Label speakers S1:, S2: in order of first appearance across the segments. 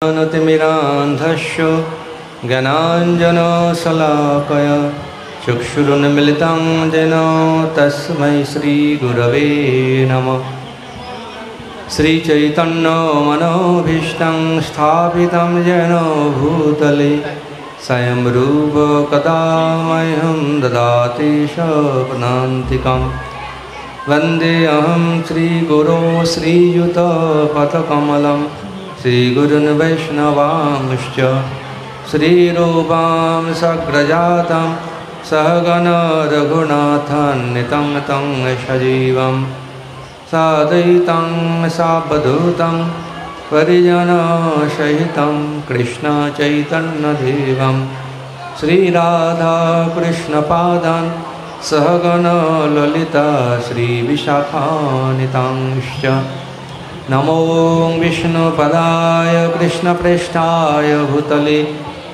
S1: ज्ञानतिमिरान्धस्य ज्ञानाञ्जनशलाकया चक्षुरुन्मिलितं येन तस्मै श्रीगुरवे नमः। श्रीचैतन्यमनोभीष्टं स्थापितं येन भूतले स्वयं रूप कदा मह्यं ददाति स्वपदान्तिकं। वन्देऽहं श्रीगुरो श्रीयुतपथकमलं श्रीगुरुन् वैष्णवांश्च श्रीरूपां सग्रजातं सहगण रघुनाथान्वितं तं सजीवं साद्वैतं सावधूतं परिजनसहितं कृष्णचैतन्यदेवं श्रीराधाकृष्णपादान् सहगण ललिता श्रीविशाखान्वितांश्च। नमो विष्णुपदाय कृष्णप्रेष्ठाय भूतले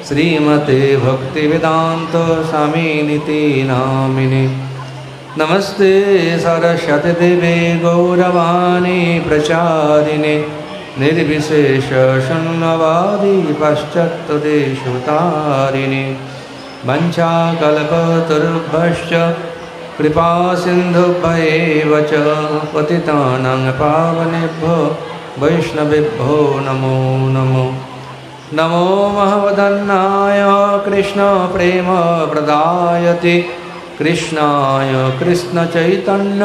S1: श्रीमते भक्तिवेदान्त स्वामिनिति नामिने। नमस्ते सरस्वती देवे गौरवाणी प्रचारिणे निर्विशेष शून्यवादी पाश्चात्यदेशतारिणे। वंशाकल्पतरुभ्यश्च कृपा सिन्धुभ्येव च पतितानां पावनेभ्यो वैष्णवेभ्यो नमो नमो। नमो महवदन्नाय कृष्णप्रेम प्रदायते कृष्णाय कृष्णचैतन्य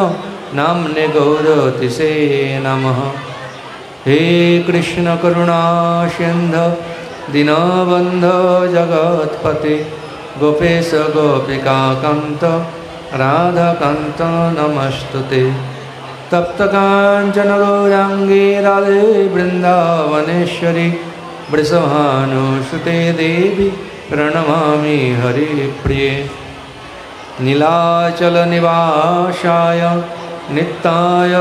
S1: नाम्ने गौरतिसे नमः। हे कृष्ण करुणा सिन्धु दीनबन्धो जगत्पते गोपेश गोपिकान्त राधाकान्त नमस्तुते। तप्तकाञ्चन गौराङ्गी राधे वृन्दावनेश्वरी वृषभानुसुते देवी प्रणमामि हरिप्रिये। नीलाचलनिवासाय नित्याय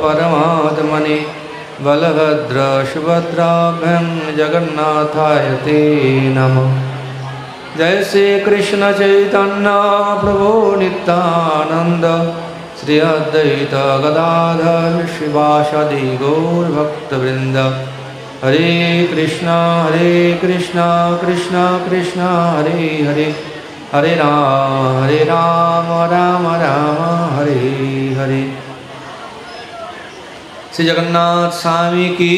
S1: परमात्मने बलभद्र सुभद्राभ्यां जगन्नाथाय ते नमः। जय श्री कृष्ण चैतन्य प्रभु नित्यानंद श्री अद्वैत गदाधर शिवासादि गौरभक्तवृंद। हरे कृष्णा कृष्ण कृष्ण हरे हरे हरे राम राम राम हरे हरे। श्री जगन्नाथ स्वामी की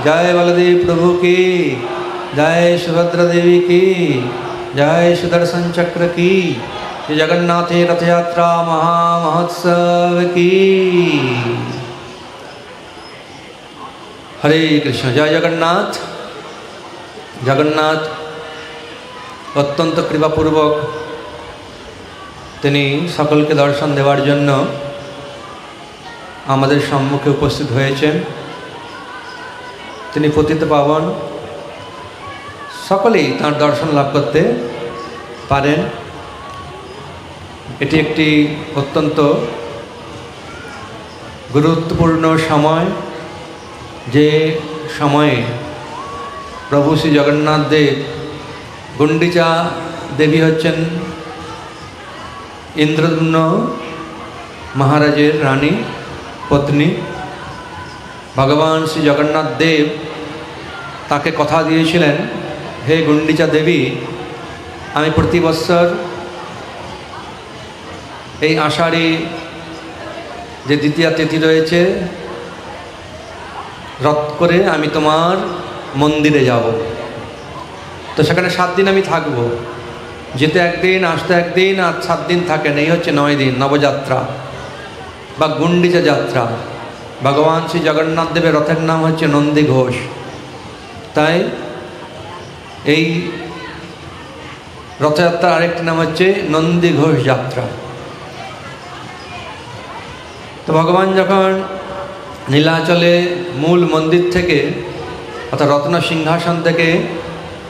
S1: जय, बलदेव प्रभु की जय, सुभद्रा देवी की जय, सुदर्शन चक्र की, श्री जगन्नाथ रथ यात्रा महामहोत्सव की। हरे कृष्ण। जय जगन्नाथ। जगन्नाथ अत्यंत कृपापूर्वक তিনি সকলকে দর্শন দেওয়ার জন্য আমাদের সম্মুখে উপস্থিত হয়েছেন। তিনি পতিত পাবন, সকলেই তাঁর দর্শন লাভ করতে পারেন। এটি একটি অত্যন্ত গুরুত্বপূর্ণ সময়, যে সময়ে প্রভু শ্রী জগন্নাথ দেব, গুন্ডিচা দেবী হচ্ছেন ইন্দ্রদ্যুম্ন মহারাজের রানী পত্নী। ভগবান শ্রী জগন্নাথ দেব তাকে কথা দিয়েছিলেন, হে গুন্ডিচা দেবী, আমি প্রতি বৎসর এই আষাঢ়ী যে দ্বিতীয়া তিথি রয়েছে রথ করে আমি তোমার মন্দিরে যাব। তো সেখানে 7 দিন আমি থাকব। যেতে একদিন, আসতে একদিন, আর 7 দিন থাকেন। এই হচ্ছে 9 দিন নবযাত্রা বা গুন্ডিচা যাত্রা। ভগবান শ্রী জগন্নাথ দেবের রথের নাম হচ্ছে নন্দী ঘোষ। তাই এই রথযাত্রার আরেকটি নাম হচ্ছে নন্দী ঘোষ যাত্রা। তো ভগবান যখন নীলাচলে মূল মন্দির থেকে অর্থাৎ রত্ন সিংহাসন থেকে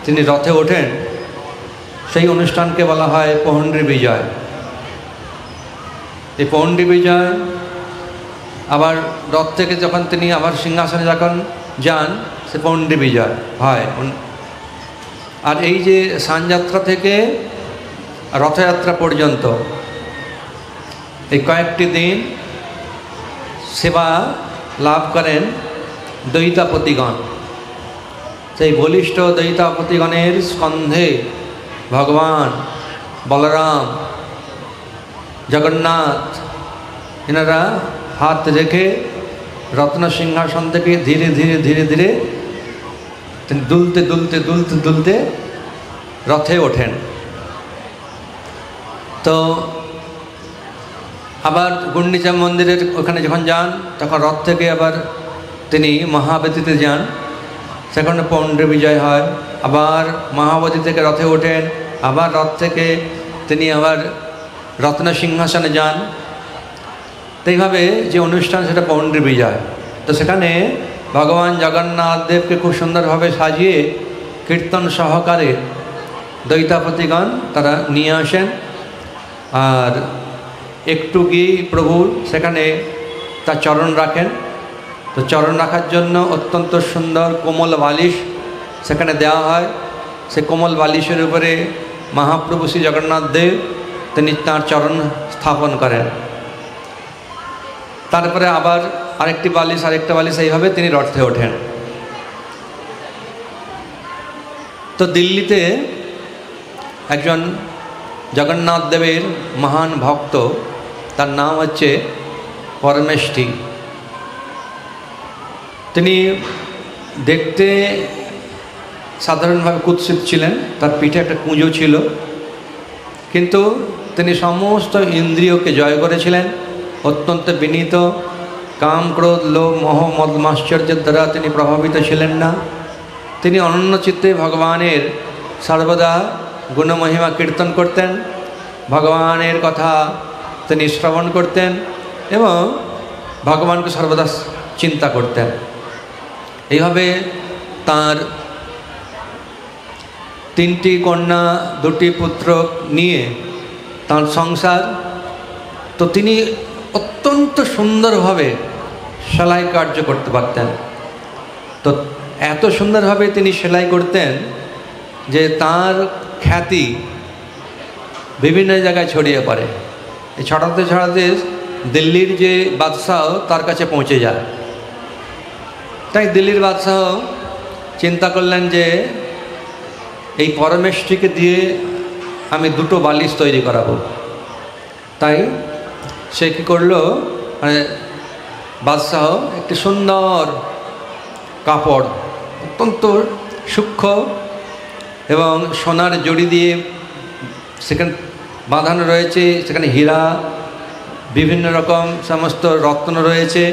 S1: তিনি রথে ওঠেন, সেই অনুষ্ঠানকে বলা হয় পৌণ্ড্রী বিজয়। এই পৌণ্ড্রী বিজয় আবার রথ থেকে যখন তিনি আবার সিংহাসনে যখন যান, সে পৌণ্ড্রী বিজয় হয়। আর এই যে স্নানযাত্রা থেকে রথযাত্রা পর্যন্ত এই কয়েকটি দিন সেবা লাভ করেন দৈতাপতিগণ। সেই বলিষ্ঠ দৈতাপতিগণের স্কন্ধে ভগবান বলরাম, জগন্নাথ এনারা হাত রেখে রত্ন সিংহাসন থেকে ধীরে ধীরে ধীরে ধীরে দুলতে দুলতে দুলতে দুলতে রথে ওঠেন। তো আবার গুন্ডিচা মন্দিরের ওখানে যখন যান তখন রথ থেকে আবার তিনি মহাবেদীতে যান, সেখানে পৌণ্ড্র বিজয় হয়। আবার মহাবেদী থেকে রথে ওঠেন, আবার রথ থেকে তিনি আবার রত্ন সিংহাসনে যান। তো এইভাবে যে অনুষ্ঠান সেটা পৌণ্ড্র বিজয়। তো সেখানে ভগবান জগন্নাথ দেবকে খুব সুন্দরভাবে সাজিয়ে কীর্তন সহকারে দৈতাপতিগণ তারা নিয়ে আসেন। আর একটু গিয়ে প্রভু সেখানে তার চরণ রাখেন। তো চরণ রাখার জন্য অত্যন্ত সুন্দর কোমল বালিশ সেখানে দেওয়া হয়। সে কোমল বালিশের উপরে মহাপ্রভু শ্রী জগন্নাথ দেব তিনি তাঁর চরণ স্থাপন করেন। তারপরে আবার আরেকটা বালিশ এইভাবে তিনি রথে ওঠেন। তো দিল্লিতে একজন জগন্নাথ দেবের মহান ভক্ত, তার নাম হচ্ছে পরমেষ্ঠি। তিনি দেখতে সাধারণভাবে কুৎসিত ছিলেন, তার পিঠে একটা কুঁজো ছিল, কিন্তু তিনি সমস্ত ইন্দ্রিয়কে জয় করেছিলেন। অত্যন্ত বিনীত, কাম ক্রোধ লোভ মোহ মদ মাশ্চর্যের দ্বারা তিনি প্রভাবিত ছিলেন না। তিনি অনন্য চিত্তে ভগবানের সর্বদা গুণমহিমা কীর্তন করতেন, ভগবানের কথা তিনি শ্রবণ করতেন এবং ভগবানকে সর্বদা চিন্তা করতেন। এইভাবে তার 3টি কন্যা 2টি পুত্র নিয়ে তার সংসার। তো তিনি অত্যন্ত সুন্দরভাবে সেলাই কার্য করতে পারতেন। তো এত সুন্দরভাবে তিনি সেলাই করতেন যে তার খ্যাতি বিভিন্ন জায়গায় ছড়িয়ে পড়ে। ছড়াতে ছড়াতে দিল্লির যে বাদশাহ তার কাছে পৌঁছে যায়। তাই দিল্লির বাদশাহ চিন্তা করলেন যে এই পরমেষ্ঠীকে দিয়ে আমি 2টো বালিশ তৈরি করাবো। তাই সে কী করলো, মানে বাদশাহ একটি সুন্দর কাপড় অত্যন্ত সূক্ষ্ম এবং সোনার জড়ি দিয়ে সেখানে বাঁধানো রয়েছে, সেখানে হীরা বিভিন্ন রকম সমস্ত রত্ন রয়েছে।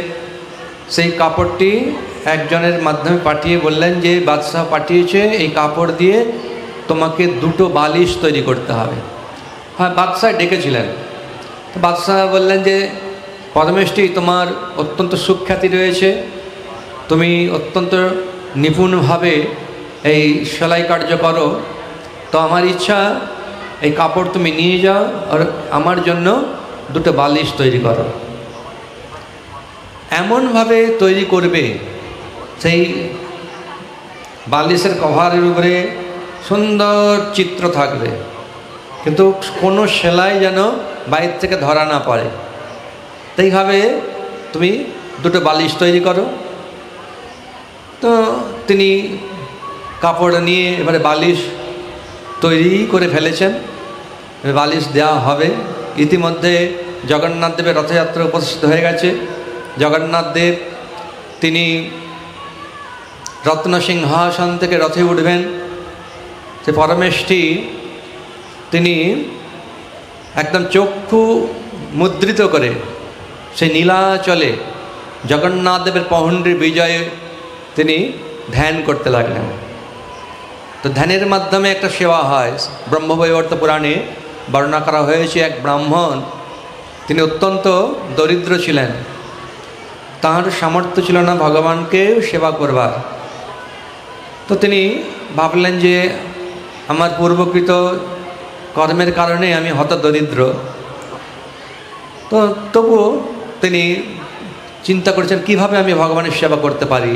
S1: সেই কাপড়টি একজনের মাধ্যমে পাঠিয়ে বললেন যে বাদশাহ পাঠিয়েছে এই কাপড় দিয়ে তোমাকে 2টো বালিশ তৈরি করতে হবে। হ্যাঁ, বাদশাহ ডেকেছিলেন। তো বাদশাহ বললেন যে পরমেষ্ঠী, তোমার অত্যন্ত সুখ্যাতি রয়েছে, তুমি অত্যন্ত নিপুণভাবে এই সেলাই কার্য করো, তো আমার ইচ্ছা এই কাপড় তুমি নিয়ে যাও আর আমার জন্য 2টো বালিশ তৈরি করো। এমনভাবে তৈরি করবে সেই বালিশের কভারের উপরে সুন্দর চিত্র থাকবে, কিন্তু কোনো সেলাই যেন বাইরে থেকে ধরা না পড়ে। তাইভাবে তুমি 2টো বালিশ তৈরি করো। তো তিনি কাপড় নিয়ে এবারে বালিশ তৈরি করে ফেলেছেন, বালিশ দেওয়া হবে। ইতিমধ্যে জগন্নাথ দেবের রথযাত্রা উপস্থিত হয়ে গেছে। জগন্নাথ দেব তিনি রত্ন সিংহাসন থেকে রথে উঠবেন। সে পরমেষ্ঠী তিনি একদম চক্ষু মুদ্রিত করে সেই নীলাচলে জগন্নাথ দেবের পৌণ্ড্র বিজয়ে তিনি ধ্যান করতে লাগলেন। তো ধ্যানের মাধ্যমে একটা সেবা হয়। ব্রহ্মবৈবর্ত পুরাণে বর্ণনা করা হয়েছে, এক ব্রাহ্মণ, তিনি অত্যন্ত দরিদ্র ছিলেন, তাঁর সামর্থ্য ছিল না ভগবানকে সেবা করবার। তো তিনি ভাবলেন যে আমার পূর্বকৃত কর্মের কারণে আমি হত দরিদ্র। তো তবুও তিনি চিন্তা করেছেন কিভাবে আমি ভগবানের সেবা করতে পারি।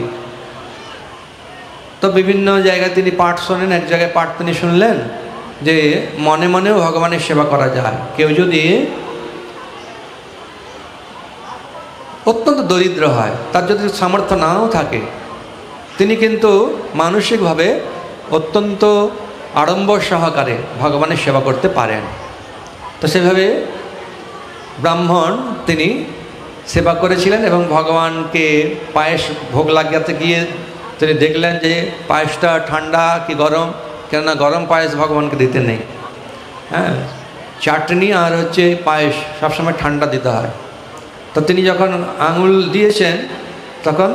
S1: তো বিভিন্ন জায়গায় তিনি পাঠ শোনেন। এক জায়গায় পাঠ তিনি শুনলেন যে মনে মনেও ভগবানের সেবা করা যায়। কেউ যদি অত্যন্ত দরিদ্র হয়, তার যদি সামর্থ্য নাও থাকে, তিনি কিন্তু মানসিকভাবে অত্যন্ত আড়ম্বর সহকারে ভগবানের সেবা করতে পারেন। তো সেভাবে ব্রাহ্মণ তিনি সেবা করেছিলেন এবং ভগবানকে পায়েস ভোগ লাগাতে গিয়ে তিনি দেখলেন যে পায়েসটা ঠান্ডা কি গরম, কেননা গরম পায়েস ভগবানকে দিতে নেই। হ্যাঁ, চাটনি আর হচ্ছে পায়েস সবসময় ঠান্ডা দিতে হয়। তো তিনি যখন আঙুল দিয়েছেন তখন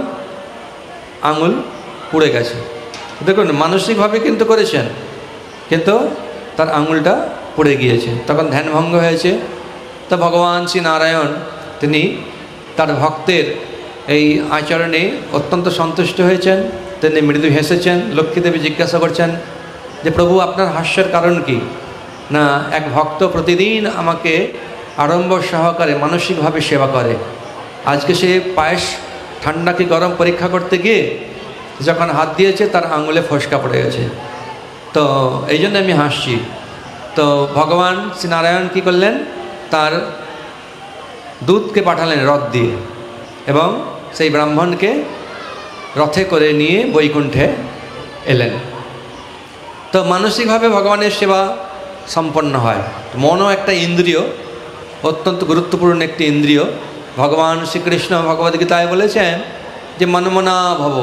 S1: আঙুল পুড়ে গেছে। দেখুন, মানসিকভাবে কিন্তু করেছেন, কিন্তু তার আঙুলটা পুড়ে গিয়েছে, তখন ধ্যানভঙ্গ হয়েছে। তো ভগবান শ্রী নারায়ণ তিনি তার ভক্তের এই আচরণে অত্যন্ত সন্তুষ্ট হয়েছেন। তিনি মৃদু হেসেছেন। লক্ষ্মীদেবী জিজ্ঞাসা করছেন যে প্রভু, আপনার হাস্যের কারণ কি? না, এক ভক্ত প্রতিদিন আমাকে আড়ম্বর সহকারে মানসিকভাবে সেবা করে, আজকে সে পায়েস ঠান্ডা কি গরম পরীক্ষা করতে গিয়ে যখন হাত দিয়েছে তার আঙুলে ফোসকা পড়ে গেছে, তো এই জন্য আমি হাসছি। তো ভগবান শ্রী নারায়ণ কী করলেন, তার দূতকে পাঠালেন রথ দিয়ে, এবং সেই ব্রাহ্মণকে রথে করে নিয়ে বৈকুণ্ঠে এলেন। তো মানসিকভাবে ভগবানের সেবা সম্পন্ন হয়। মনও একটা ইন্দ্রিয়, অত্যন্ত গুরুত্বপূর্ণ একটি ইন্দ্রিয়। ভগবান শ্রীকৃষ্ণ ভগবদ্গীতায় বলেছেন যে মনমনা ভব,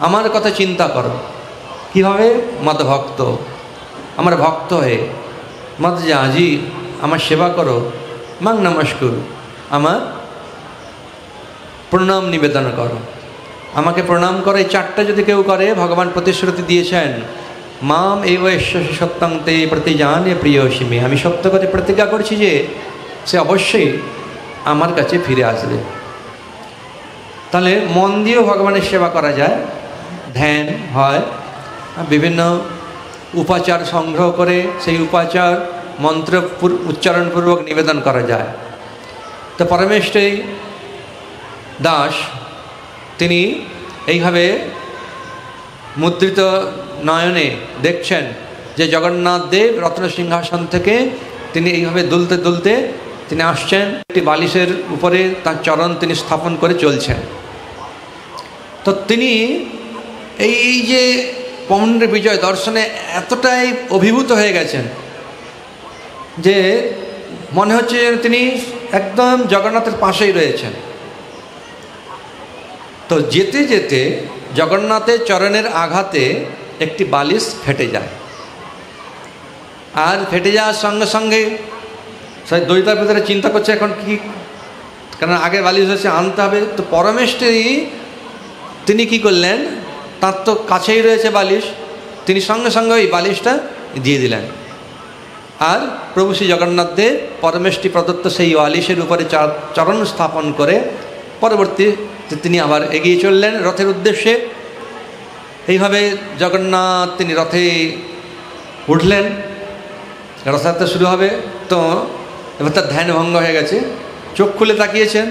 S1: আমার কথা চিন্তা করো। কীভাবে? মদভক্ত, আমার ভক্ত হয়ে, মদ আজি আমার সেবা করো, মাং নমস্কুর, আমার প্রণাম নিবেদন করো, আমাকে প্রণাম করো। এই চারটা যদি কেউ করে, ভগবান প্রতিশ্রুতি দিয়েছেন মাম এব সত্যং তে প্রতিজানে প্রিয়সীমে, আমি সত্য করে প্রতিজ্ঞা করছি যে সে অবশ্যই আমার কাছে ফিরে আসবে। তাহলে মন দিয়েও ভগবানের সেবা করা যায়, ধ্যান হয়, বিভিন্ন উপাচার সংগ্রহ করে সেই উপাচার মন্ত্র উচ্চারণপূর্বক নিবেদন করা যায়। তো পরমেশ্বরী দাস তিনি এইভাবে মুদ্রিত নয়নে দেখছেন যে জগন্নাথ দেব রত্ন সিংহাসন থেকে তিনি এইভাবে দুলতে দুলতে তিনি আসছেন, একটি বালিশের উপরে তার চরণ তিনি স্থাপন করে চলছেন। তো তিনি এই যে পৌণ্ড বিজয় দর্শনে এতটাই অভিভূত হয়ে গেছেন যে মনে হচ্ছে তিনি একদম জগন্নাথের পাশেই রয়েছেন। তো যেতে যেতে জগন্নাথের চরণের আঘাতে একটি বালিশ ফেটে যায়, আর ফেটে যাওয়ার সঙ্গে সঙ্গে সেই দৈতার ভিতরে চিন্তা করছে এখন কি, কারণ আগে বালিশ হচ্ছে আনতে হবে। তো পরমেশ্বরী তিনি কি করলেন, তার তো কাছেই রয়েছে বালিশ, তিনি সঙ্গে সঙ্গে ওই বালিশটা দিয়ে দিলেন। আর প্রভু শ্রী জগন্নাথ দেব পরমেশ্বরী প্রদত্ত সেই বালিশের উপরে চরণ স্থাপন করে পরবর্তী তিনি আবার এগিয়ে চললেন রথের উদ্দেশ্যে। এইভাবে জগন্নাথ তিনি রথে উঠলেন, রথযাত্রা শুরু হবে। তো এবার তার ধ্যান ভঙ্গ হয়ে গেছে, চোখ খুলে তাকিয়েছেন,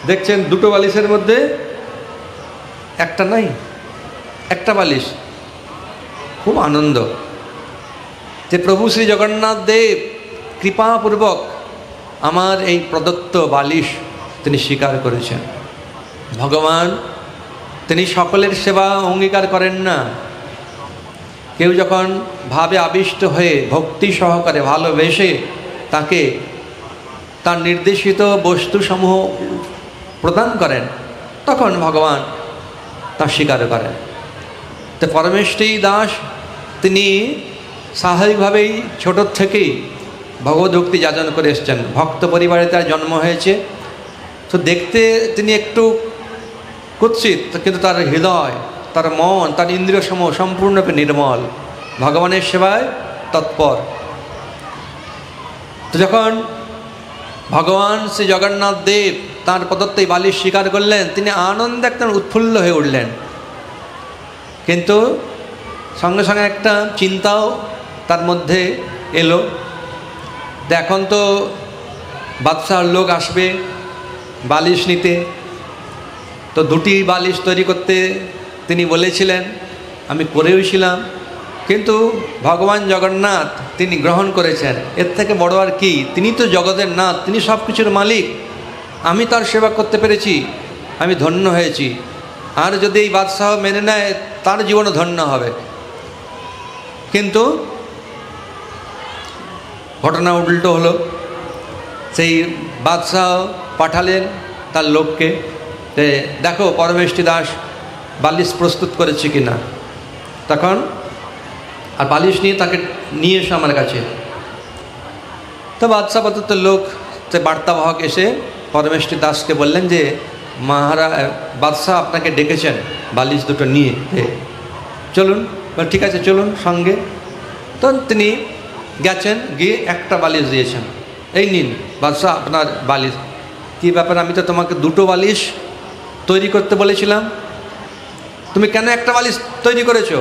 S1: দেখছেন দুটো বালিশের মধ্যে একটা নাই, একটা বালিশ। খুব আনন্দ যে প্রভু শ্রী জগন্নাথ দেব কৃপাপূর্বক আমার এই প্রদত্ত বালিশ তিনি স্বীকার করেছেন। ভগবান তিনি সকলের সেবা অঙ্গীকার করেন না। কেউ যখন ভাবে আবিষ্ট হয়ে ভক্তি সহকারে ভালোবেসে তাকে তার নির্দেশিত বস্তুসমূহ প্রদান করেন, তখন ভগবান তা স্বীকার করেন। তো পরমেশ্বরী দাস তিনি স্বাভাবিকভাবেই ছোটোর থেকেই ভগবদ্ভক্তি যাজন করে এসছেন, ভক্ত পরিবারে তার জন্ম হয়েছে। তো দেখতে তিনি একটু কুৎসিত, কিন্তু তার হৃদয়, তার মন, তার ইন্দ্রিয় সমূহ সম্পূর্ণরূপে নির্মল, ভগবানের সেবায় তৎপর। তো যখন ভগবান শ্রী জগন্নাথ দেব তাঁর প্রদত্ত বালিশ স্বীকার করলেন, তিনি আনন্দে একদম উৎফুল্ল হয়ে উঠলেন। কিন্তু সঙ্গে সঙ্গে একটা চিন্তাও তার মধ্যে এলো, এখন তো বাদশার লোক আসবে বালিশ নিতে। তো দুটি বালিশ তৈরি করতে তিনি বলেছিলেন, আমি করেওছিলাম, কিন্তু ভগবান জগন্নাথ তিনি গ্রহণ করেছেন। এর থেকে বড় আর কি, তিনি তো জগতের নাথ, তিনি সব কিছুর মালিক, আমি তার সেবা করতে পেরেছি, আমি ধন্য হয়েছি। আর যদি এই বাদশাহ মেনে নেয় তার জীবনও ধন্য হবে। কিন্তু ঘটনা উল্টো হলো। সেই বাদশাহ পাঠালেন তার লোককে, যে দেখো পরমেষ্ঠী দাস বালিশ প্রস্তুত করেছে কিনা। তখন আর বালিশ নিয়ে তাকে নিয়ে এসো আমার কাছে। তো বাদশাহ পদ্ধত লোক, সে বার্তাবাহক এসে পরমেষ্ঠী দাসকে বললেন যে বাদশাহ আপনাকে ডেকেছেন বালিশ দুটো নিয়ে, চলুন। ঠিক আছে চলুন সঙ্গে। তো তিনি গেছেন, গিয়ে একটা বালিশ দিয়েছেন, এই নিন বাদশাহ আপনার বালিশ। কী ব্যাপার, আমি তো তোমাকে দুটো বালিশ তৈরি করতে বলেছিলাম, তুমি কেন একটা বালিশ তৈরি করেছো?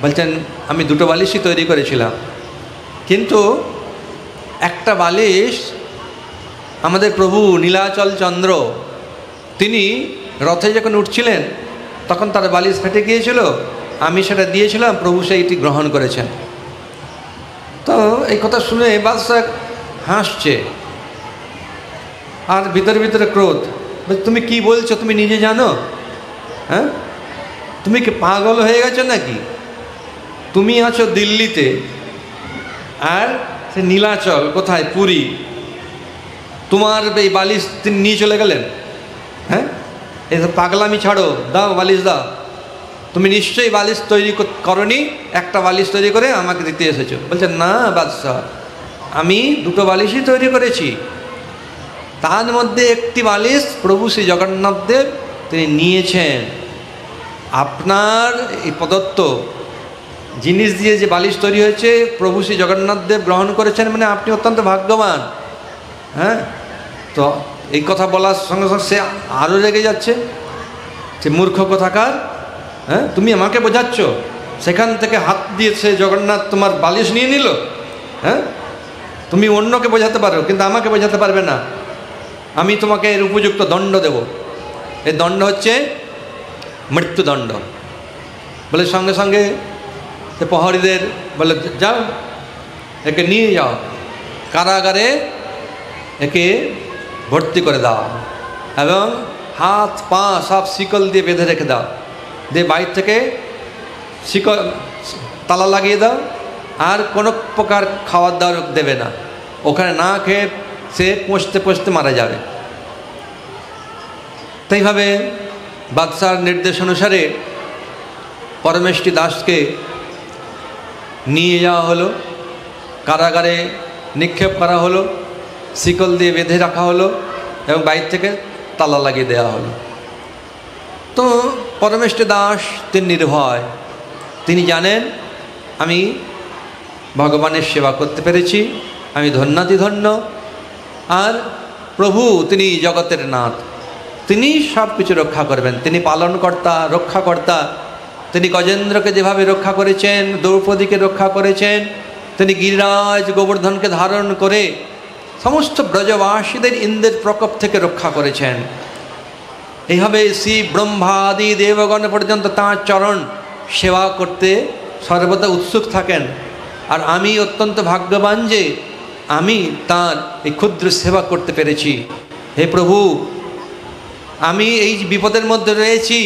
S1: বলছেন আমি দুটো বালিশই তৈরি করেছিলাম, কিন্তু একটা বালিশ আমাদের প্রভু নীলাচল চন্দ্র তিনি রথে যখন উঠছিলেন তখন তার বালিশ ফেটে গিয়েছিল, আমি সেটা দিয়েছিলাম, প্রভু সেইটি গ্রহণ করেছেন। তো এই কথা শুনে বাদশাহ হাসছে, আর ভিতরে ভিতরে ক্রোধ। তুমি কি বলছো, তুমি নিজে জানো? হ্যাঁ, তুমি কি পাগল হয়ে গেছো নাকি? তুমি আছো দিল্লিতে, আর সে নীলাচল কোথায়, পুরী। তোমার এই বালিশ তিনি নিয়ে চলে গেলেন। হ্যাঁ, এই পাগলামি ছাড়ো, দাও বালিশ দাও। তুমি নিশ্চয়ই বালিশ তৈরি করনি, একটা বালিশ তৈরি করে আমাকে দিতে এসেছো। বলছে না বাদশাহ, আমি দুটো বালিশই তৈরি করেছি, তার মধ্যে একটি বালিশ প্রভু শ্রী জগন্নাথদেব তিনি নিয়েছেন। আপনার এই প্রদত্ত জিনিস দিয়ে যে বালিশ তৈরি হয়েছে প্রভু শ্রী জগন্নাথদেব গ্রহণ করেছেন, মানে আপনি অত্যন্ত ভাগ্যবান। হ্যাঁ, তো এই কথা বলার সঙ্গে সঙ্গে সে আরও রেগে যাচ্ছে, সে মূর্খ কোথাকার। হ্যাঁ, তুমি আমাকে বোঝাচ্ছ, সেখান থেকে হাত দিয়ে সে জগন্নাথ তোমার বালিশ নিয়ে নিল। হ্যাঁ, তুমি অন্যকে বোঝাতে পারো, কিন্তু আমাকে বোঝাতে পারবে না। আমি তোমাকে এর উপযুক্ত দণ্ড দেব। এই দণ্ড হচ্ছে মৃত্যুদণ্ড। বলে সঙ্গে সঙ্গে সে প্রহরীদের বলে যাও, একে নিয়ে যাও, কারাগারে একে ভর্তি করে দাও, এবং হাত পা সব শিকল দিয়ে বেঁধে রেখে দাও, দিয়ে বাইর থেকে শিকল তালা লাগিয়ে দাও, আর কোনো প্রকার খাবার দাবার দেবে না। ওখানে না খেয়ে সে পচতে পচতে মারা যাবে। তাইভাবে বাদশাহর নির্দেশ অনুসারে পরমেষ্ঠী দাসকে নিয়ে যাওয়া হলো, কারাগারে নিক্ষেপ করা হলো, শিকল দিয়ে বেঁধে রাখা হলো, এবং বাইর থেকে তালা লাগিয়ে দেওয়া হলো। তো পরমেষ্ঠী দাস তিনি নির্ভয়, তিনি জানেন আমি ভগবানের সেবা করতে পেরেছি, আমি ধন্যাতিধন্য। আর প্রভু তিনি জগতের নাথ, তিনি সব কিছু রক্ষা করবেন, তিনি পালনকর্তা, রক্ষাকর্তা। তিনি গজেন্দ্রকে যেভাবে রক্ষা করেছেন, দ্রৌপদীকে রক্ষা করেছেন, তিনি গিরিরাজ গোবর্ধনকে ধারণ করে সমস্ত ব্রজবাসীদের ইন্দ্রের প্রকোপ থেকে রক্ষা করেছেন। এইভাবে শ্রী ব্রহ্মাদি দেবগণ পর্যন্ত তাঁর চরণ সেবা করতে সর্বদা উৎসুক থাকেন। আর আমি অত্যন্ত ভাগ্যবান যে আমি তাঁর এই ক্ষুদ্র সেবা করতে পেরেছি। হে প্রভু, আমি এই বিপদের মধ্যে রয়েছি,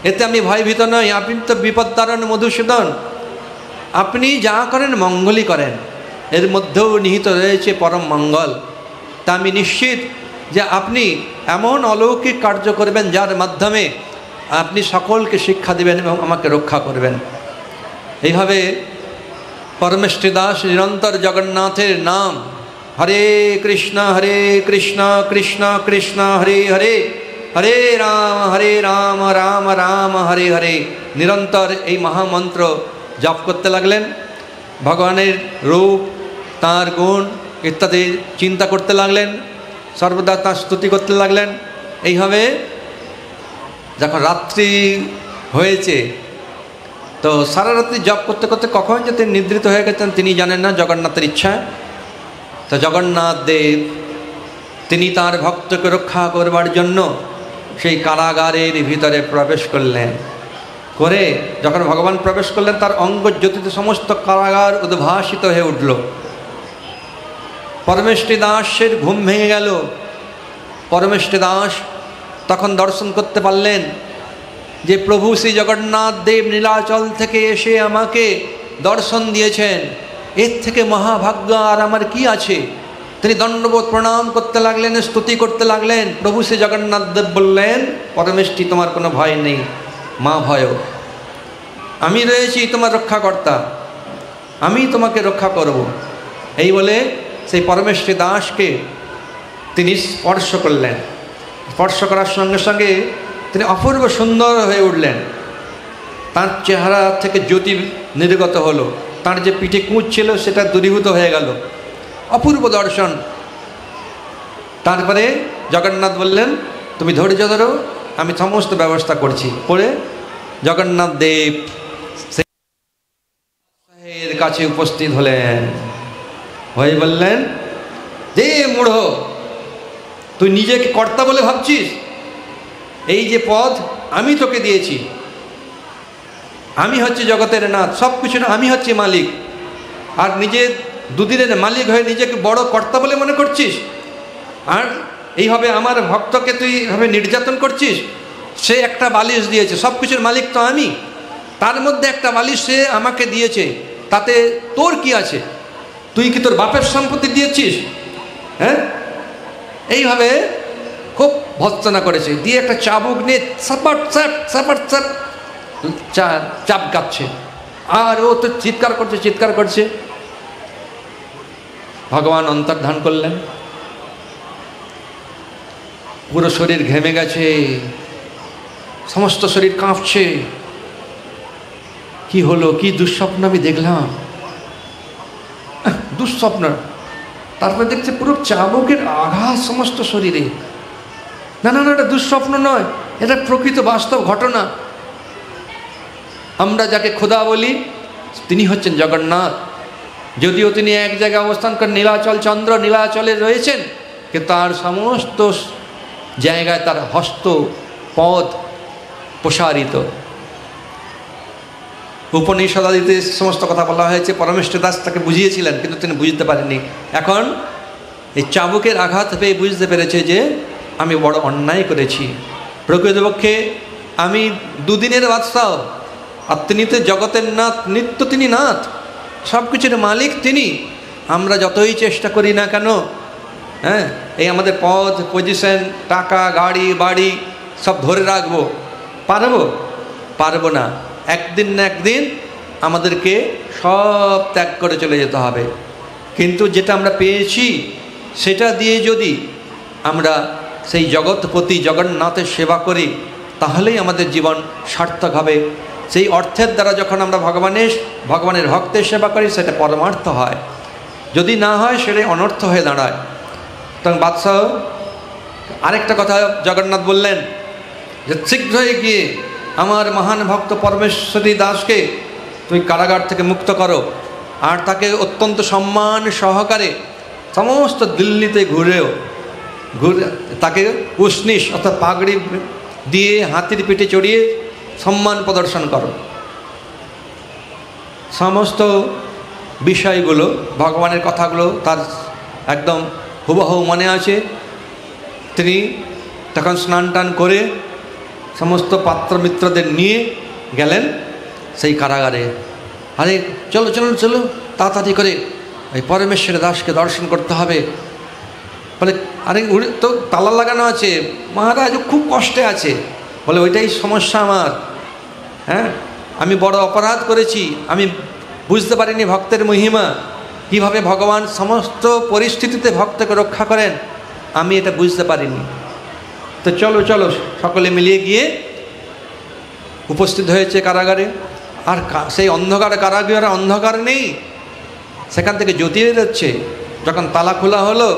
S1: এতে আমি ভয়ভীত নই। আপনি তো বিপদতারণ মধুসূদন, আপনি যা করেন মঙ্গলই করেন, এর মধ্যেও নিহিত রয়েছে পরম মঙ্গল। তা আমি নিশ্চিত যে আপনি এমন অলৌকিক কার্য করবেন যার মাধ্যমে আপনি সকলকে শিক্ষা দেবেন এবং আমাকে রক্ষা করবেন। এইভাবে পরমেষ্ঠী দাস নিরন্তর জগন্নাথের নাম হরে কৃষ্ণ কৃষ্ণ কৃষ্ণ হরে হরে, হরে রাম রাম রাম হরে হরে নিরন্তর এই মহামন্ত্র জপ করতে লাগলেন। ভগবানের রূপ, তাঁর গুণ ইত্যাদি চিন্তা করতে লাগলেন, সর্বদা তাঁর স্তুতি করতে লাগলেন। এইভাবে যখন রাত্রি হয়েছে, তো সারা রাত্রি জপ করতে করতে কখন যে তিনি নিদ্রিত হয়ে গেছেন তিনি জানেন না, জগন্নাথের ইচ্ছা। তো জগন্নাথ দেব তিনি তাঁর ভক্তকে রক্ষা করবার জন্য সেই কারাগারের ভিতরে প্রবেশ করলেন। করে যখন ভগবান প্রবেশ করলেন, তার অঙ্গ জ্যোতিতে সমস্ত কারাগার উদ্ভাসিত হয়ে উঠল। পরমেষ্ঠী দাসের ঘুম ভেঙে গেল। পরমেষ্ঠী দাস তখন দর্শন করতে পারলেন যে প্রভু শ্রী জগন্নাথ দেব নীলাচল থেকে এসে আমাকে দর্শন দিয়েছেন, এর থেকে মহাভাগ্য আর আমার কি আছে। তিনি দণ্ডবোধ প্রণাম করতে লাগলেন, স্তুতি করতে লাগলেন। প্রভু শ্রী জগন্নাথ দেব বললেন, পরমেষ্ঠী তোমার কোনো ভয় নেই, মা ভয়, আমি রয়েছি তোমার রক্ষাকর্তা, আমি তোমাকে রক্ষা করব। এই বলে সেই পরমেশ্বরী দাসকে তিনি স্পর্শ করলেন। স্পর্শ করার সঙ্গে সঙ্গে তিনি অপূর্ব সুন্দর হয়ে উঠলেন। তার চেহারা থেকে জ্যোতি নির্গত হলো, তার যে পিঠে কুঁচ ছিল সেটা দূরীভূত হয়ে গেল, অপূর্ব দর্শন। তারপরে জগন্নাথ বললেন, তুমি ধৈর্য ধরো, আমি সমস্ত ব্যবস্থা করছি। করে জগন্নাথ দেব এর কাছে উপস্থিত হলেন, হয়ে বললেন, যে মূঢ়, তুই নিজেকে কর্তা বলে ভাবছিস? এই যে পদ আমি তোকে দিয়েছি, আমি হচ্ছে জগতের নাথ, সব কিছু আমি হচ্ছে মালিক, আর নিজে দুদিনের মালিক হয়ে নিজেকে বড় কর্তা বলে মনে করছিস? আর এইভাবে আমার ভক্তকে তুই এইভাবে নির্যাতন করছিস। সে একটা বালিশ দিয়েছে, সব কিছুর মালিক তো আমি, তার মধ্যে একটা বালিশ সে আমাকে দিয়েছে, তাতে তোর কি আছে? তুই কি তোর বাপের সম্পত্তি দিয়েছিস? হ্যাঁ, এইভাবে খুব ভৎসনা করেছে। দিয়ে একটা চাবুক নিয়ে সাপাট চাপ সাপাট চাপ চাপ কাটছে, আর ও তো চিৎকার করছে চিৎকার করছে। ভগবান অন্তর্ধান করলেন, পুরো শরীর ঘেমে গেছে, সমস্ত শরীর কাঁপছে। কি হলো, কি দুঃস্বপ্ন আমি দেখলাম? দুঃস্বপ্ন। তারপরে দেখছে পুরো চাবুকের আঘাত সমস্ত শরীরে। না না না, এটা দুঃস্বপ্ন নয়, এটা প্রকৃত বাস্তব ঘটনা। আমরা যাকে খোদা বলি তিনি হচ্ছেন জগন্নাথ। যদিও তিনি এক জায়গায় অবস্থান করেন, নীলাচল চন্দ্র নীলাচলে রয়েছেন, কিন্তু তার সমস্ত জায়গায় তার হস্ত পদ প্রসারিত। উপনিষদাদিতে সমস্ত কথা বলা হয়েছে। পরমেশ্বর দাস তাকে বুঝিয়েছিলেন, কিন্তু তিনি বুঝতে পারেননি। এখন এই চাবুকের আঘাত পেয়ে বুঝতে পেরেছে যে আমি বড় অন্যায় করেছি। প্রকৃতপক্ষে আমি দুদিনের বাদশাহ, আর তিনি তো জগতের নাথ, নিত্য তিনি নাথ, সব কিছুর মালিক তিনি। আমরা যতই চেষ্টা করি না কেন, হ্যাঁ, এই আমাদের পদ, পজিশন, টাকা, গাড়ি, বাড়ি সব ধরে রাখবো, পারবো না। একদিন না একদিন আমাদেরকে সব ত্যাগ করে চলে যেতে হবে। কিন্তু যেটা আমরা পেয়েছি সেটা দিয়ে যদি আমরা সেই জগৎপতি জগন্নাথের সেবা করি, তাহলেই আমাদের জীবন সার্থক হবে। সেই অর্থের দ্বারা যখন আমরা ভগবানের ভক্তের সেবা করি, সেটা পরমার্থ হয়। যদি না হয় সেটাই অনর্থ হয়ে দাঁড়ায়। তখন বাদশাহ আরেকটা কথা জগন্নাথ বললেন যে, শীঘ্রই গিয়ে আমার মহান ভক্ত পরমেশ্বরী দাসকে তুমি কারাগার থেকে মুক্ত করো, আর তাকে অত্যন্ত সম্মান সহকারে সমস্ত দিল্লিতে ঘুরে তাকে উষ্ণিস অর্থাৎ পাগড়ি দিয়ে হাতির পিঠে চড়িয়ে সম্মান প্রদর্শন করো। সমস্ত বিষয়গুলো, ভগবানের কথাগুলো তার একদম হুবহু মনে আছে। তিনি তখন স্নান টান করে সমস্ত পাত্র মিত্রদের নিয়ে গেলেন সেই কারাগারে। আরে চলো চলো চলো, তাড়াতাড়ি করে ওই পরমেশ্বর দাসকে দর্শন করতে হবে। বলে, আরে তো তালা লাগানো আছে মহারাজ, খুব কষ্টে আছে। বলে, ওইটাই সমস্যা আমার। হ্যাঁ, আমি বড় অপরাধ করেছি, আমি বুঝতে পারিনি ভক্তের মহিমা, কীভাবে ভগবান সমস্ত পরিস্থিতিতে ভক্তকে রক্ষা করেন, আমি এটা বুঝতে পারিনি। তো চলো চলো, সকলে মিলিয়ে গিয়ে উপস্থিত হয়েছে কারাগারে। আর সেই অন্ধকার কারাগারে অন্ধকার নেই, সেখান থেকে জ্যোতি বেরোচ্ছে। যখন তালা খোলা হলো,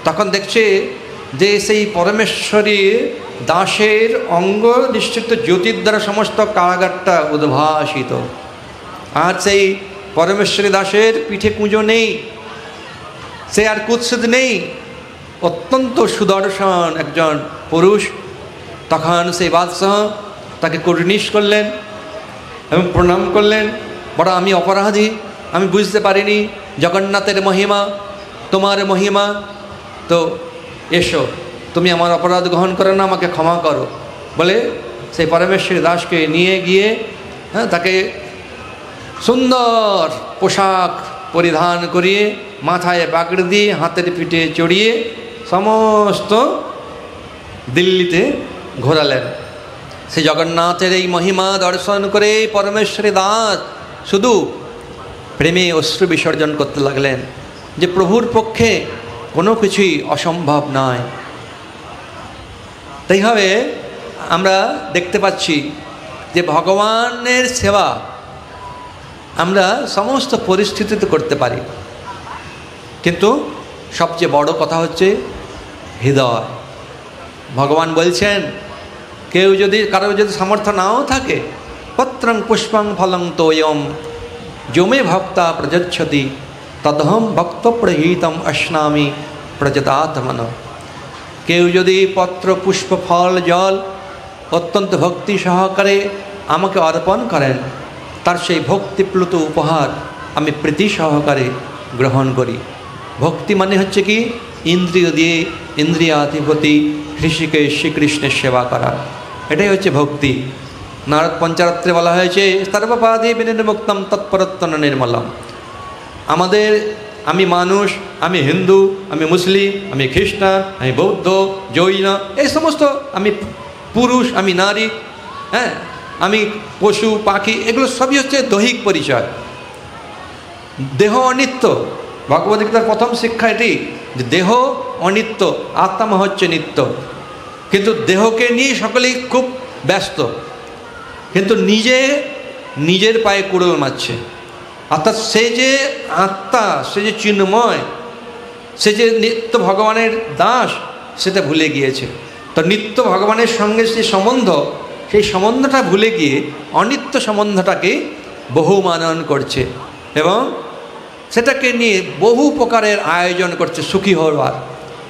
S1: তখন দেখছে যে সেই পরমেশ্বরী দাসের অঙ্গ নিশ্চিত জ্যোতির দ্বারা সমস্ত কারাগারটা উদ্ভাসিত। আর সেই পরমেশ্বরী দাসের পিঠে কুঁজো নেই, সে আর কুৎসিত নেই, অত্যন্ত সুদর্শন একজন পুরুষ। তখন সেই বাদশাহ তাকে কুর্নিশ করলেন এবং প্রণাম করলেন, বড় আমি অপরাধী, আমি বুঝতে পারিনি জগন্নাথের মহিমা, তোমার মহিমা। তো এসো, তুমি আমার অপরাধ গ্রহণ করো না, আমাকে ক্ষমা করো বলে সেই পরমেশ্বরী দাসকে নিয়ে গিয়ে তাকে সুন্দর পোশাক পরিধান করিয়ে, মাথায় পাগড়ি দিয়ে, হাতের পিঠে চড়িয়ে সমস্ত দিল্লিতে ঘোরালেন। সে জগন্নাথের এই মহিমা দর্শন করে পরমেশ্বরী দাস শুধু প্রেমে অশ্রু বিসর্জন করতে লাগলেন যে প্রভুর পক্ষে কোনো কিছুই অসম্ভব নয়। তাইভাবে আমরা দেখতে পাচ্ছি যে ভগবানের সেবা আমরা সমস্ত পরিস্থিতিতে করতে পারি, কিন্তু সবচেয়ে বড় কথা হচ্ছে হৃদয়। ভগবান বলছেন কারো যদি সামর্থ্য নাও থাকে, পত্রং পুষ্পং ফলং তোয়ম যমে ভক্তা প্রযচ্ছতি তদহম ভক্ত প্রহীতম অশ্নামি প্রজতাত্মন। কেউ যদি পত্র পুষ্প ফল জল অত্যন্ত ভক্তি সহকারে আমাকে অর্পণ করেন, তার সেই ভক্তিপ্লুত উপহার আমি প্রীতি সহকারে গ্রহণ করি। ভক্তি মানে হচ্ছে কি? ইন্দ্রিয় দিয়ে ইন্দ্রিয়াধিপতি ঋষিকেশ শ্রীকৃষ্ণের সেবা করা, এটাই হচ্ছে ভক্তি। নারদ পঞ্চরাত্রে বলা হয়েছে সর্বপাদে বিনির্মুক্তম তৎপরত্তন নির্মলম। আমি মানুষ, আমি হিন্দু, আমি মুসলিম, আমি খ্রিস্টান, আমি বৌদ্ধ, জৈন, এই সমস্ত, আমি পুরুষ, আমি নারী, আমি পশু পাখি, এগুলো সবই হচ্ছে দৈহিক পরিচয়। দেহ অনিত্য। ভগবদ্গীতার প্রথম শিক্ষা এটি যে দেহ অনিত্য, আত্মা হচ্ছে নিত্য। কিন্তু দেহকে নিয়ে সকলেই খুব ব্যস্ত, কিন্তু নিজের পায়ে কুড়োল মারছে। অর্থাৎ সে যে আত্মা, সে যে চিন্ময়, সে যে নিত্য ভগবানের দাস, সেটা ভুলে গিয়েছে। তো নিত্য ভগবানের সঙ্গে যে সম্বন্ধ, সেই সম্বন্ধটা ভুলে গিয়ে অনিত্য সম্বন্ধটাকে বহু মানন করছে এবং সেটাকে নিয়ে বহু প্রকারের আয়োজন করছে সুখী হওয়ার।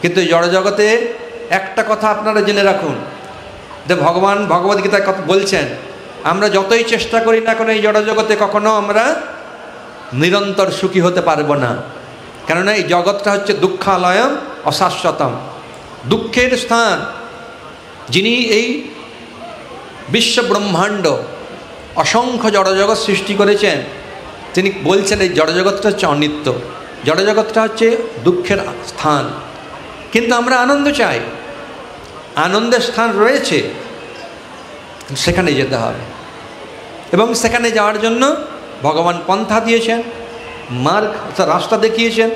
S1: কিন্তু জড়জগতে একটা কথা আপনারা জেনে রাখুন, যে ভগবান ভগবদ্গীতায় কথা বলছেন, আমরা যতই চেষ্টা করি না কেন এই জড়জগতে কখনো আমরা নিরন্তর সুখী হতে পারবো না। কেননা এই জগৎটা হচ্ছে দুঃখালয়ম অশাশ্বতম, দুঃখের স্থান। যিনি এই বিশ্ব ব্রহ্মাণ্ড অসংখ্য জড়জগৎ সৃষ্টি করেছেন, তিনি বলছেন এই জড়জগৎটা হচ্ছে অনিত্য, জড়জগৎটা হচ্ছে দুঃখের স্থান। কিন্তু আমরা আনন্দ চাই, আনন্দের স্থান রয়েছে, সেখানে যেতে হবে এবং সেখানে যাওয়ার জন্য ভগবান পন্থা দিয়েছেন, মার্গ রাস্তা দেখিয়েছেন।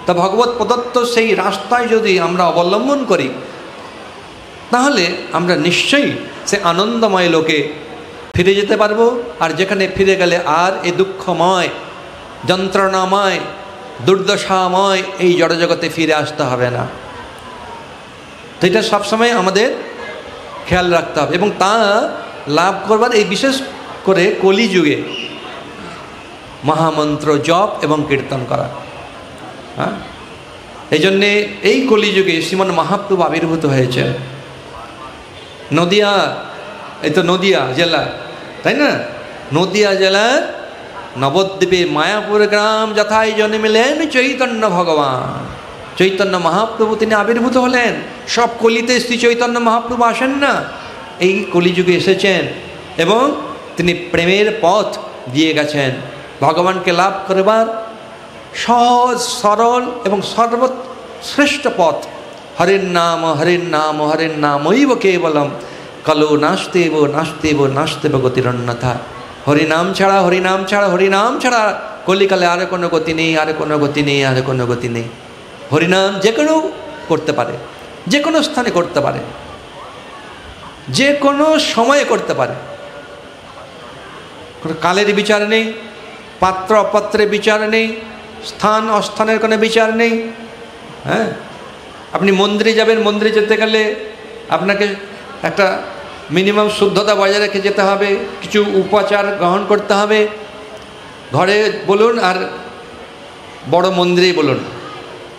S1: তা ভগবত প্রদত্ত সেই রাস্তায় যদি আমরা অবলম্বন করি, তাহলে আমরা নিশ্চয়ই সে আনন্দময় লোকে ফিরে যেতে পারবো। আর যেখানে ফিরে গেলে আর এই দুঃখময়, যন্ত্রণাময়, দুর্দশাময় এই জড়জগতে ফিরে আসতে হবে না। তো এটা সবসময় আমাদের খেয়াল রাখতে হবে এবং তা লাভ করবার এই বিশেষ করে কলিযুগে মহামন্ত্র জপ এবং কীর্তন করা। এই জন্যে এই কলিযুগে শ্রীমন মহাপ্রভু আবির্ভূত হয়েছে নদিয়া, এই তো নদিয়া জেলা, তাই না? নদিয়া জেলার নবদ্বীপে মায়াপুর গ্রাম যথায় জন্মিলেন চৈতন্য ভগবান। চৈতন্য মহাপ্রভু তিনি আবির্ভূত হলেন। সব কলিতে শ্রী চৈতন্য মহাপ্রভু আসেন না, এই কলিযুগে এসেছেন এবং তিনি প্রেমের পথ দিয়ে গেছেন। ভগবানকে লাভ করবার সহজ সরল এবং সর্বশ্রেষ্ঠ পথ হরির নাম হরির নাম হরির নামৈব কেবলম কলো নাস্তেব নাস্তেব নাস্তেব গতিরন্যথা। হরিনাম ছাড়া হরিনাম ছাড়া হরিনাম ছাড়া কলিকালে আর কোনো গতি নেই, আর কোনো গতি নেই, আর কোনো গতি নেই। হরিনাম যে কোনো করতে পারে, যে কোনো স্থানে করতে পারে, যে কোনো সময়ে করতে পারে। কোনো কালের বিচার নেই, পাত্র অপাত্রের বিচার নেই, স্থান অস্থানের কোনো বিচার নেই। আপনি মন্দিরে যাবেন, মন্দিরে যেতে গেলে আপনাকে একটা মিনিমাম শুদ্ধতা বজায় রেখে যেতে হবে, কিছু উপাচার গ্রহণ করতে হবে। ঘরে বলুন আর বড় মন্দিরেই বলুন,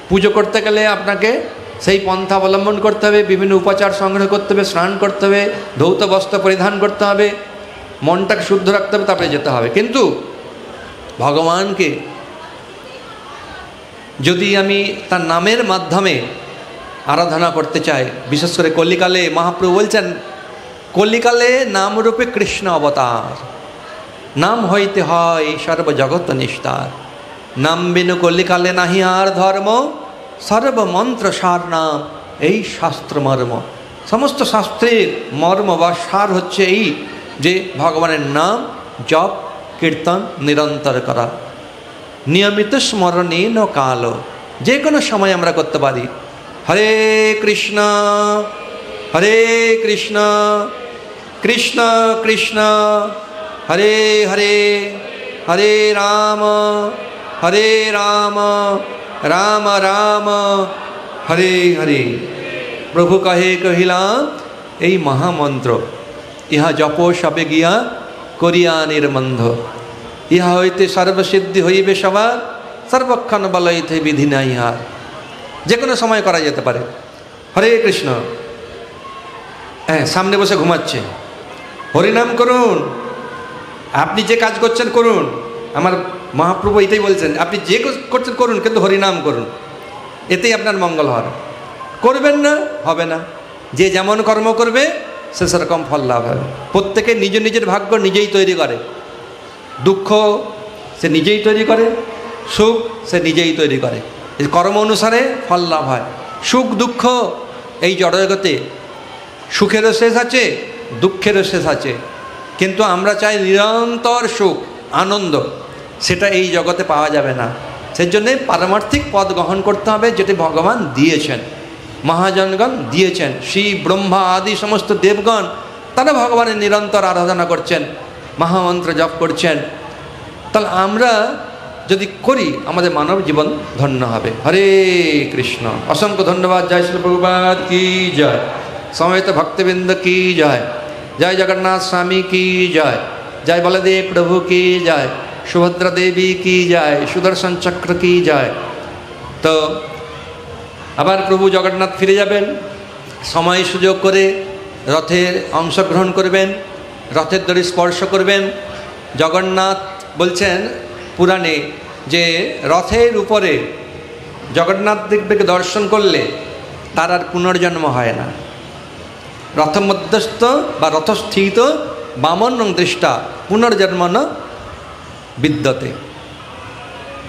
S1: পুজো করতে গেলে আপনাকে সেই পন্থা অবলম্বন করতে হবে, বিভিন্ন উপাচার সংগ্রহ করতে হবে, স্নান করতে হবে, ধৌত বস্ত্র পরিধান করতে হবে, মনটাকে শুদ্ধ রাখতে হবে, তারপরে যেতে হবে। কিন্তু ভগবানকে যদি আমি তার নামের মাধ্যমে আরাধনা করতে চায়। বিশেষ করে কলিকালে মহাপ্রভু বলছেন, কলিকালে নামরূপে কৃষ্ণ অবতার, নাম হইতে হয় সর্বজগৎ নিস্তার। নাম বিনু কলিকালে নাহি আর ধর্ম, সর্বমন্ত্র সার নাম এই শাস্ত্র মর্ম। সমস্ত শাস্ত্রের মর্ম বা সার হচ্ছে এই যে ভগবানের নাম জপ কীর্তন নিরন্তর করা, নিয়মিত স্মরণে ন কাল, যে কোনো সময় আমরা করতে পারি। হরে কৃষ্ণ হরে কৃষ্ণ কৃষ্ণ কৃষ্ণ হরে হরে, হরে রাম রাম রাম হরে হরে। প্রভু কহে কহিলাম এই মহামন্ত্র, ইহা জপ সবে গিয়া করিয়া নির্বন্ধ, ইহা হইতে সর্বসিদ্ধি হইবে সবার, সর্বক্ষণ বলইতে বিধি নাই ইহার। যে কোনো সময় করা যেতে পারে। হরে কৃষ্ণ, হ্যাঁ সামনে বসে ঘুমাচ্ছে, হরিনাম করুন। আপনি যে কাজ করছেন করুন, আমার মহাপ্রভু এটাই বলছেন, আপনি যে করছেন করুন, কিন্তু হরিনাম করুন, এতেই আপনার মঙ্গল হবে। করবেন না, হবে না। যে যেমন কর্ম করবে সে সেরকম ফল লাভ হবে। প্রত্যেকে নিজ নিজের ভাগ্য নিজেই তৈরি করে। দুঃখ সে নিজেই তৈরি করে, সুখ সে নিজেই তৈরি করে। কর্ম অনুসারে ফল লাভ হয়। সুখ দুঃখ এই জড়জগতে সুখেরও শেষ আছে, দুঃখেরও শেষ আছে, কিন্তু আমরা চাই নিরন্তর সুখ আনন্দ, সেটা এই জগতে পাওয়া যাবে না। সেজন্যে পারমার্থিক পদ গ্রহণ করতে হবে, যেটি ভগবান দিয়েছেন, মহাজনগণ দিয়েছেন। শ্রী ব্রহ্মা আদি সমস্ত দেবগণ তারা ভগবানের নিরন্তর আরাধনা করছেন, মহামন্ত্র জপ করছেন। তাহলে আমরা যদি করি আমাদের মানব জীবন ধন্য হবে। হরে কৃষ্ণ। অসংখ্য ধন্যবাদ। জয় শ্রী প্রভুপাদ কি জয়, সমবেত ভক্তবৃন্দ কি জয়, জয় জগন্নাথ স্বামী কি জয়, জয় বলদেব প্রভু কি জয়, সুভদ্রা দেবী কি জয়, সুদর্শন চক্র কি জয়। তো আবার প্রভু জগন্নাথ ফিরে যাবেন, সময় সুযোগ করে রথের অংশগ্রহণ করবেন, রথের দড়ি স্পর্শ করবেন। জগন্নাথ বলছেন পুরাণে যে রথের উপরে জগন্নাথ দেবকে দর্শন করলে তার আর পুনর্জন্ম হয় না। রথমধ্যস্থ বা রথস্থিত বামন দৃষ্টা পুনর্জন্ম ন বিদ্যতে।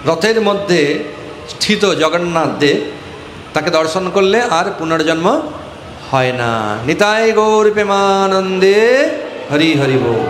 S1: রথের মধ্যে স্থিত জগন্নাথ দেব, তাকে দর্শন করলে আর পুনর্জন্ম হয় না। নিতাই গৌর প্রেমানন্দে হরি হরি বল।